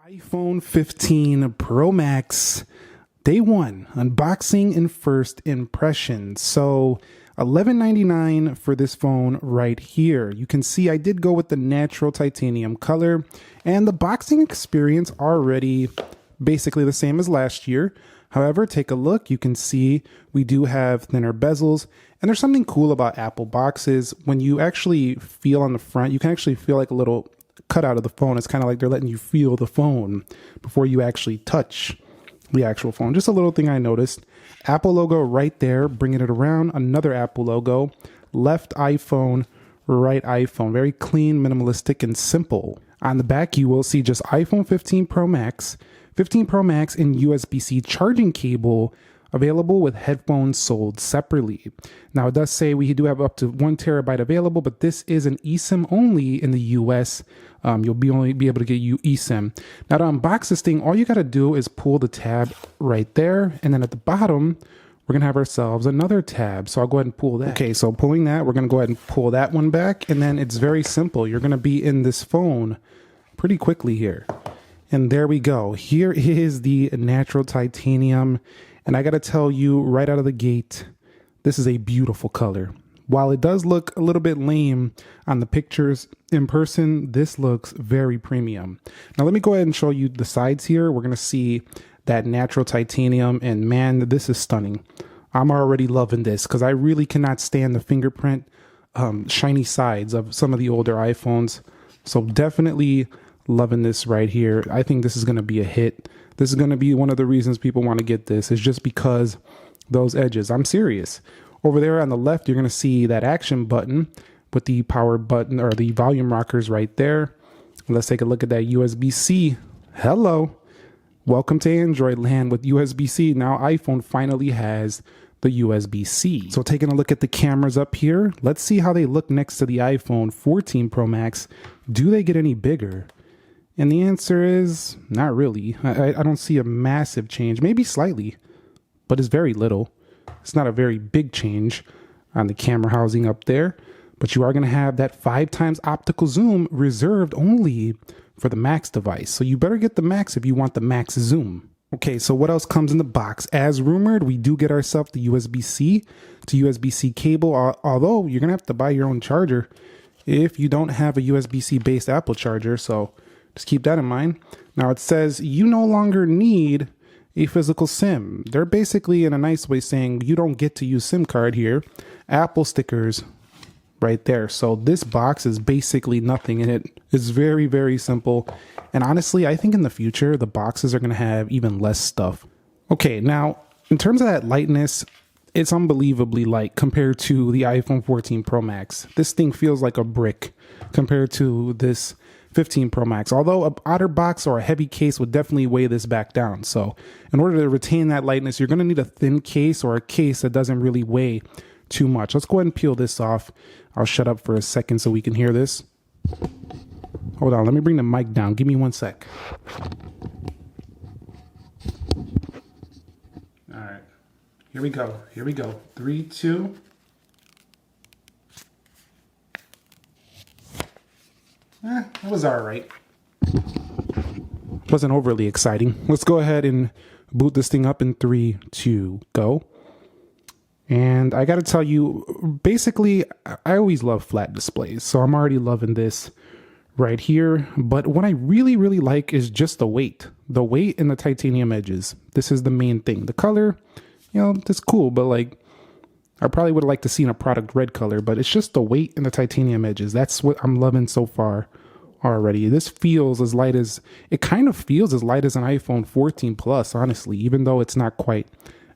iPhone 15 Pro Max, day one, unboxing and first impressions. So $11.99 for this phone right here. You can see I did go with the natural titanium color, and the boxing experience already basically the same as last year. However, take a look. You can see we do have thinner bezels, and there's something cool about Apple boxes. When you actually feel on the front, you can actually feel like a little cut out of the phone. It's kind of like they're letting you feel the phone before you actually touch the actual phone. Just a little thing I noticed. Apple logo right there, bringing it around. Another Apple logo. Left iPhone, right iPhone. Very clean, minimalistic, and simple. On the back, you will see just iPhone 15 Pro Max, 15 Pro Max, and USB-C charging cable available with headphones sold separately. Now it does say we do have up to 1 terabyte available, but this is an eSIM only in the US. You'll only be able to get eSIM. Now to unbox this thing, all you gotta do is pull the tab right there, and then at the bottom, we're gonna have ourselves another tab. So I'll go ahead and pull that. Okay, so pulling that, we're gonna go ahead and pull that one back, and then it's very simple. You're gonna be in this phone pretty quickly here. And there we go. Here is the natural titanium. And I got to tell you right out of the gate, this is a beautiful color. While it does look a little bit lame on the pictures in person, this looks very premium. Now let me go ahead and show you the sides here. We're going to see that natural titanium, and man, this is stunning. I'm already loving this because I really cannot stand the fingerprint shiny sides of some of the older iPhones. So definitely loving this right here. I think this is going to be a hit. This is going to be one of the reasons people want to get this, is just because those edges. I'm serious. Over there on the left, you're going to see that action button with the power button or the volume rockers right there. Let's take a look at that USB-C. Hello. Welcome to Android land with USB-C. Now iPhone finally has the USB-C. So taking a look at the cameras up here, let's see how they look next to the iPhone 14 Pro Max. Do they get any bigger? And the answer is not really. I don't see a massive change, maybe slightly, but it's very little. It's not a very big change on the camera housing up there, but you are going to have that 5x optical zoom reserved only for the Max device. So you better get the Max if you want the Max zoom. Okay, so what else comes in the box? As rumored, we do get ourselves the USB-C to USB-C cable, although you're going to have to buy your own charger if you don't have a USB-C based Apple charger. So just keep that in mind. Now it says you no longer need a physical SIM. They're basically in a nice way saying you don't get to use SIM card here. Apple stickers right there. So this box is basically nothing, and it is very, very simple. And honestly, I think in the future, the boxes are going to have even less stuff. Okay, now in terms of that lightness, it's unbelievably light compared to the iPhone 14 Pro Max. This thing feels like a brick compared to this 15 Pro Max, although a outer box or a heavy case would definitely weigh this back down. So in order to retain that lightness, you're going to need a thin case or a case that doesn't really weigh too much. Let's go ahead and peel this off. I'll shut up for a second so we can hear this. Hold on, let me bring the mic down. Give me 1 sec. All right, here we go. Here we go. 3, 2. That was all right. Wasn't overly exciting. Let's go ahead and boot this thing up in 3, 2, go. And I got to tell you, basically, I always love flat displays. So I'm already loving this right here. But what I really, really like is just the weight. The weight and the titanium edges. This is the main thing. The color, you know, it's cool, but like, I probably would have liked to see a product red color, but it's just the weight and the titanium edges. That's what I'm loving so far already. This feels as light as, it kind of feels as light as an iPhone 14 Plus, honestly, even though it's not quite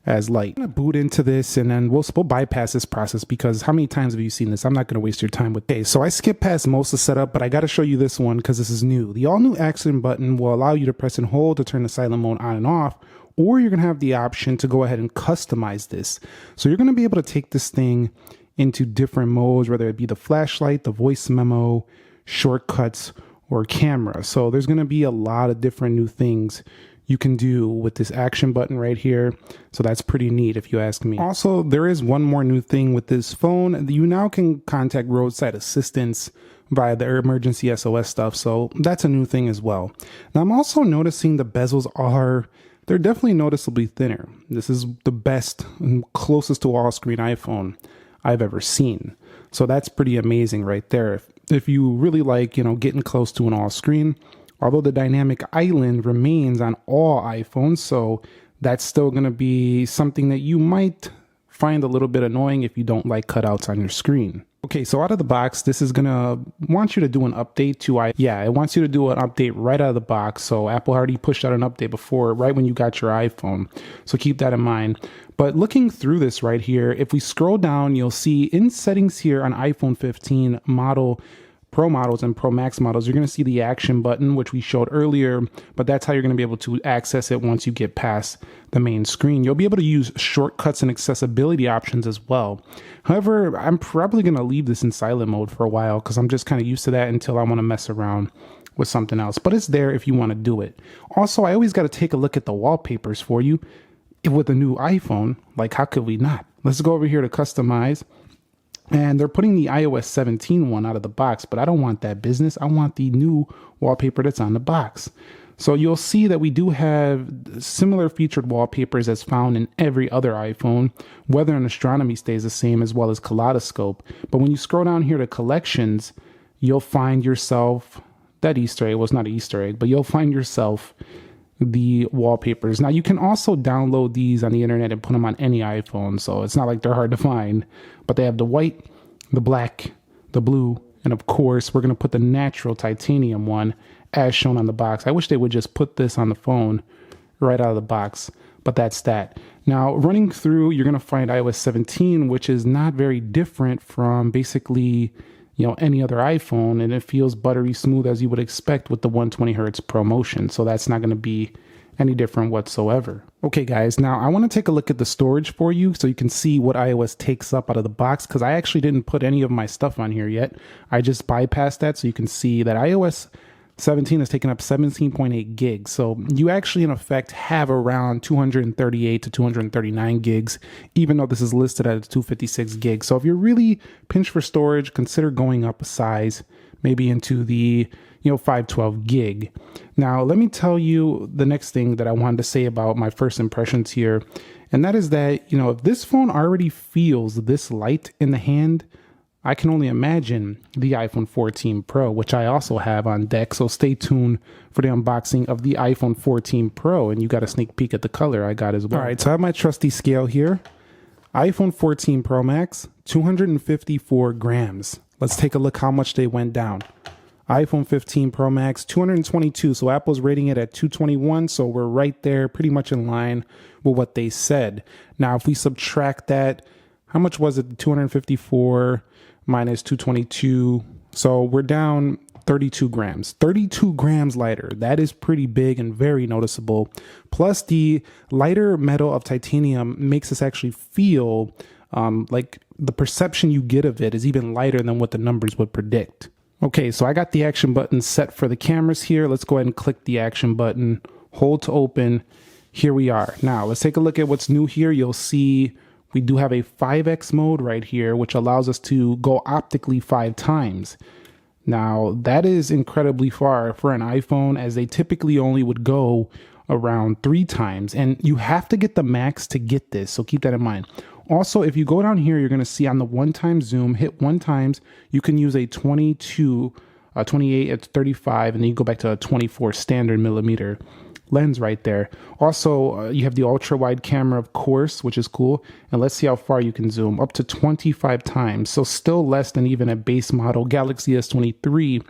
as light. I'm gonna boot into this and then we'll bypass this process because how many times have you seen this? I'm not gonna waste your time with. Okay, so I skipped past most of the setup, but I gotta show you this one because this is new. The all new action button will allow you to press and hold to turn the silent mode on and off, or you're going to have the option to go ahead and customize this. So you're going to be able to take this thing into different modes, whether it be the flashlight, the voice memo, shortcuts, or camera. So there's going to be a lot of different new things you can do with this action button right here. So that's pretty neat if you ask me. Also, there is one more new thing with this phone. You now can contact roadside assistance via the emergency SOS stuff. So that's a new thing as well. Now I'm also noticing the bezels they're definitely noticeably thinner. This is the best and closest to all screen iPhone I've ever seen. So that's pretty amazing right there. If you really like, getting close to an all screen, although the dynamic island remains on all iPhones, so that's still going to be something that you might find a little bit annoying if you don't like cutouts on your screen. Okay, so out of the box, this is gonna want you to do an update to it wants you to do an update right out of the box. So Apple already pushed out an update before, right when you got your iPhone. So keep that in mind. But looking through this right here, if we scroll down, you'll see in settings here on iPhone 15 model, Pro models and Pro Max models, you're going to see the action button, which we showed earlier, but that's how you're going to be able to access it once you get past the main screen. You'll be able to use shortcuts and accessibility options as well. However, I'm probably going to leave this in silent mode for a while because I'm just kind of used to that until I want to mess around with something else, but it's there if you want to do it. Also, I always got to take a look at the wallpapers for you with a new iPhone. Like, how could we not? Let's go over here to customize. And they're putting the iOS 17 one out of the box, but I don't want that business. I want the new wallpaper that's on the box. So you'll see that we do have similar featured wallpapers as found in every other iPhone. Weather and astronomy stays the same, as well as kaleidoscope. But when you scroll down here to collections, you'll find yourself that Easter egg. Well, it's not an Easter egg, but you'll find yourself the wallpapers. Now you can also download these on the internet and put them on any iPhone, so it's not like they're hard to find. But they have the white, the black, the blue, and of course we're going to put the natural titanium one as shown on the box. I wish they would just put this on the phone right out of the box, but that's that. Now running through, you're going to find iOS 17, which is not very different from basically any other iPhone, and it feels buttery smooth as you would expect with the 120 hertz ProMotion. So that's not going to be any different whatsoever. Okay guys, now I want to take a look at the storage for you so you can see what iOS takes up out of the box, because I actually didn't put any of my stuff on here yet. I just bypassed that so you can see that iOS 17 is taking up 17.8 gigs. So you actually in effect have around 238 to 239 gigs, even though this is listed at 256 gigs. So if you're really pinched for storage, consider going up a size, maybe into the 512 gig. Now, let me tell you the next thing that I wanted to say about my first impressions here. And that is that, if this phone already feels this light in the hand, I can only imagine the iPhone 14 Pro, which I also have on deck. So stay tuned for the unboxing of the iPhone 14 Pro. And you got a sneak peek at the color I got as well. All right, so I have my trusty scale here. iPhone 14 Pro Max, 254 grams. Let's take a look how much they went down. iPhone 15 Pro Max, 222. So Apple's rating it at 221. So we're right there, pretty much in line with what they said. Now, if we subtract that, how much was it? 254 minus 222. So we're down 32 grams. 32 grams lighter. That is pretty big and very noticeable. Plus, the lighter metal of titanium makes us actually feel like the perception you get of it is even lighter than what the numbers would predict. Okay, so I got the action button set for the cameras here. Let's go ahead and click the action button, hold to open. Here we are. Now, let's take a look at what's new here. You'll see we do have a 5x mode right here, which allows us to go optically 5 times. Now, that is incredibly far for an iPhone, as they typically only would go around 3 times. And you have to get the max to get this, so keep that in mind. Also, if you go down here, you're going to see on the 1-time zoom, hit 1 times, you can use a 22, 28, it's 35, and then you go back to a 24 standard millimeter lens right there. Also, you have the ultra wide camera, of course, which is cool. And let's see how far you can zoom, up to 25 times. So still less than even a base model Galaxy S23.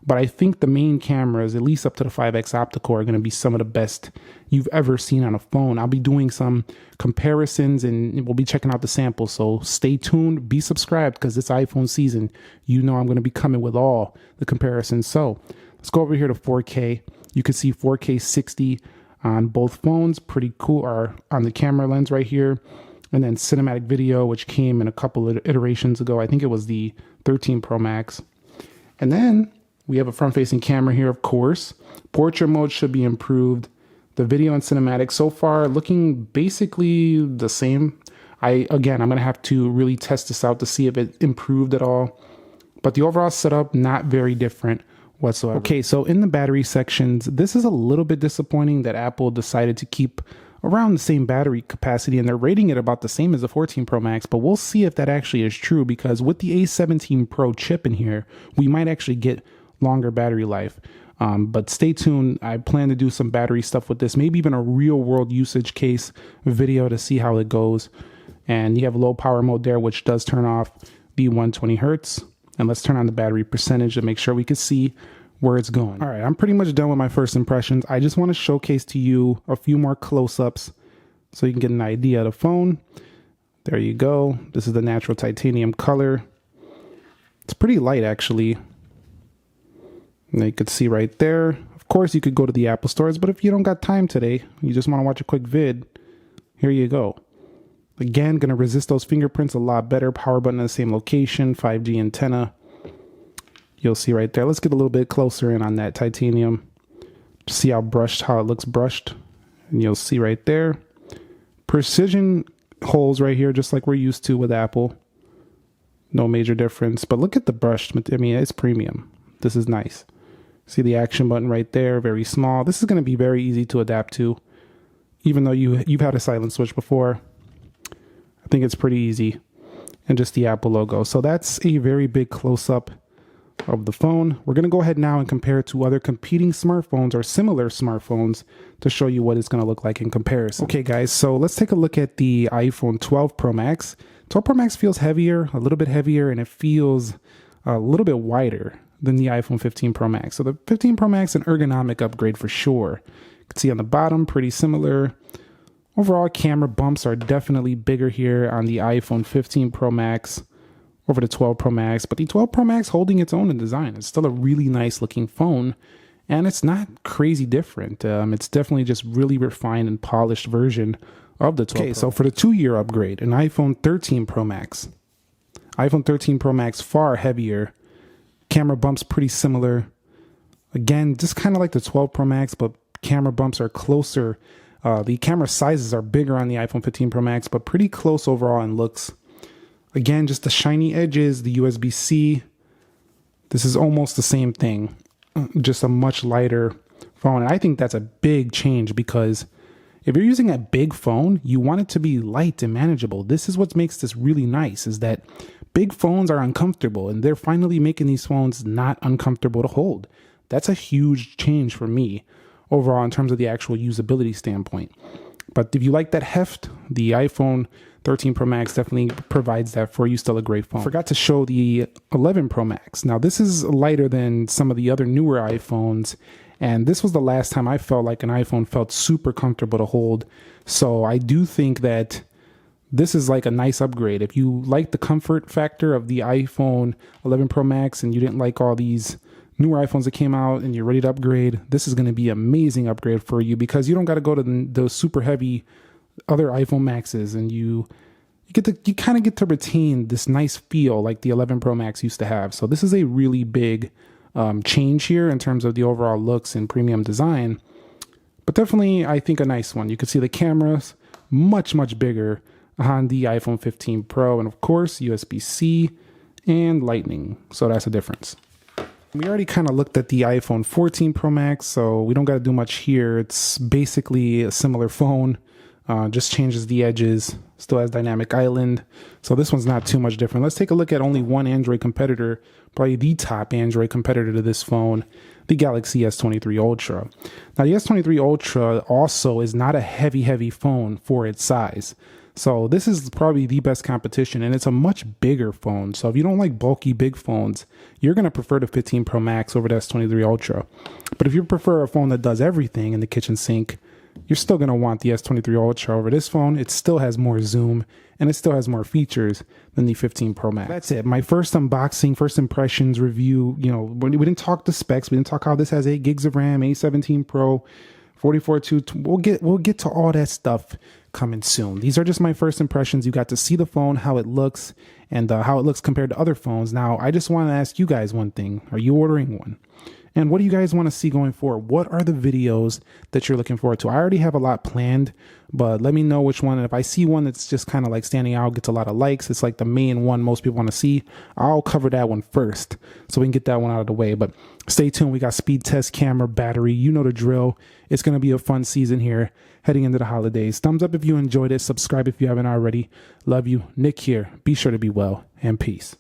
But I think the main cameras, at least up to the 5x optical, are going to be some of the best you've ever seen on a phone. I'll be doing some comparisons and we'll be checking out the samples. So stay tuned, be subscribed, because this iPhone season, I'm going to be coming with all the comparisons. So let's go over here to 4K. You can see 4K 60 on both phones, pretty cool, or on the camera lens right here. And then cinematic video, which came in a couple of iterations ago. I think it was the 13 Pro Max. And then we have a front-facing camera here, of course. Portrait mode should be improved. The video and cinematic so far looking basically the same. I'm going to have to really test this out to see if it improved at all. But the overall setup, not very different whatsoever. Okay, so in the battery sections, this is a little bit disappointing that Apple decided to keep around the same battery capacity, and they're rating it about the same as the 14 Pro Max, but we'll see if that actually is true, because with the A17 Pro chip in here, we might actually get longer battery life. But stay tuned. I plan to do some battery stuff with this, maybe even a real world usage case video to see how it goes. And you have low power mode there, which does turn off the 120 Hertz. And let's turn on the battery percentage to make sure we can see where it's going. All right, I'm pretty much done with my first impressions. I just want to showcase to you a few more close-ups so you can get an idea of the phone. There you go. This is the natural titanium color. It's pretty light, actually. And you could see right there. Of course, you could go to the Apple stores, but if you don't got time today, you just want to watch a quick vid, here you go. Again, going to resist those fingerprints a lot better. Power button in the same location, 5G antenna. You'll see right there. Let's get a little bit closer in on that titanium. See how it looks brushed. And you'll see right there. Precision holes right here, just like we're used to with Apple. No major difference. But look at the brushed. I mean, it's premium. This is nice. See the action button right there, very small. This is going to be very easy to adapt to. Even though you've had a silent switch before, I think it's pretty easy. And just the Apple logo. So that's a very big close-up of the phone. We're going to go ahead now and compare it to other competing smartphones or similar smartphones to show you what it's going to look like in comparison. Okay guys, so let's take a look at the iPhone 12 Pro Max. 12 Pro Max feels heavier, a little bit heavier, and it feels a little bit wider than the iPhone 15 Pro Max. So the 15 Pro Max, an ergonomic upgrade for sure. You can see on the bottom, pretty similar. Overall, camera bumps are definitely bigger here on the iPhone 15 Pro Max over the 12 Pro Max, but the 12 Pro Max holding its own in design. It's still a really nice looking phone, and it's not crazy different. It's definitely just really refined and polished version of the 12 Pro. Okay, so for the 2-year upgrade, an iPhone 13 Pro Max. iPhone 13 Pro Max, far heavier. Camera bumps pretty similar. Again, just kind of like the 12 Pro Max, but camera bumps are closer. The camera sizes are bigger on the iPhone 15 Pro Max, but pretty close overall in looks. Again, just the shiny edges, the USB-C. This is almost the same thing, just a much lighter phone. And I think that's a big change, because if you're using a big phone, you want it to be light and manageable. This is what makes this really nice, is that big phones are uncomfortable, and they're finally making these phones not uncomfortable to hold. That's a huge change for me overall in terms of the actual usability standpoint. But if you like that heft, the iPhone 13 Pro Max definitely provides that for you. Still a great phone. Forgot to show the 11 Pro Max. Now, this is lighter than some of the other newer iPhones, and this was the last time I felt like an iPhone felt super comfortable to hold. So I do think that this is like a nice upgrade. If you like the comfort factor of the iPhone 11 Pro Max and you didn't like all these newer iPhones that came out and you're ready to upgrade, this is going to be an amazing upgrade for you, because you don't got to go to those super heavy other iPhone Maxes, and you kind of get to retain this nice feel like the 11 Pro Max used to have. So this is a really big change here in terms of the overall looks and premium design, but definitely I think a nice one. You can see the cameras much bigger on the iPhone 15 Pro, and of course USB-C and Lightning, so that's a difference. We already kind of looked at the iPhone 14 Pro Max, so we don't got to do much here. It's basically a similar phone, just changes the edges, still has dynamic island. So this one's not too much different. Let's take a look at only one Android competitor, probably the top Android competitor to this phone, the Galaxy S23 Ultra. Now the S23 Ultra also is not a heavy phone for its size. So this is probably the best competition, and it's a much bigger phone. So if you don't like bulky big phones, you're going to prefer the 15 Pro Max over the S23 Ultra. But if you prefer a phone that does everything in the kitchen sink, you're still going to want the S23 Ultra over this phone. It still has more zoom, and it still has more features than the 15 Pro Max. That's it. My first unboxing, first impressions review. You know, we didn't talk the specs. We didn't talk how this has 8 gigs of RAM, A17 Pro, 44.2. We'll get to all that stuff coming soon. These are just my first impressions. You got to see the phone, how it looks, and how it looks compared to other phones. Now, I just want to ask you guys one thing. Are you ordering one? And what do you guys want to see going forward? What are the videos that you're looking forward to? I already have a lot planned, but let me know which one. And if I see one that's just kind of like standing out, gets a lot of likes, it's like the main one most people want to see, I'll cover that one first so we can get that one out of the way. But stay tuned. We got speed test, camera, battery. You know the drill. It's going to be a fun season here heading into the holidays. Thumbs up if you enjoyed it. Subscribe if you haven't already. Love you. Nick here. Be sure to be well, and peace.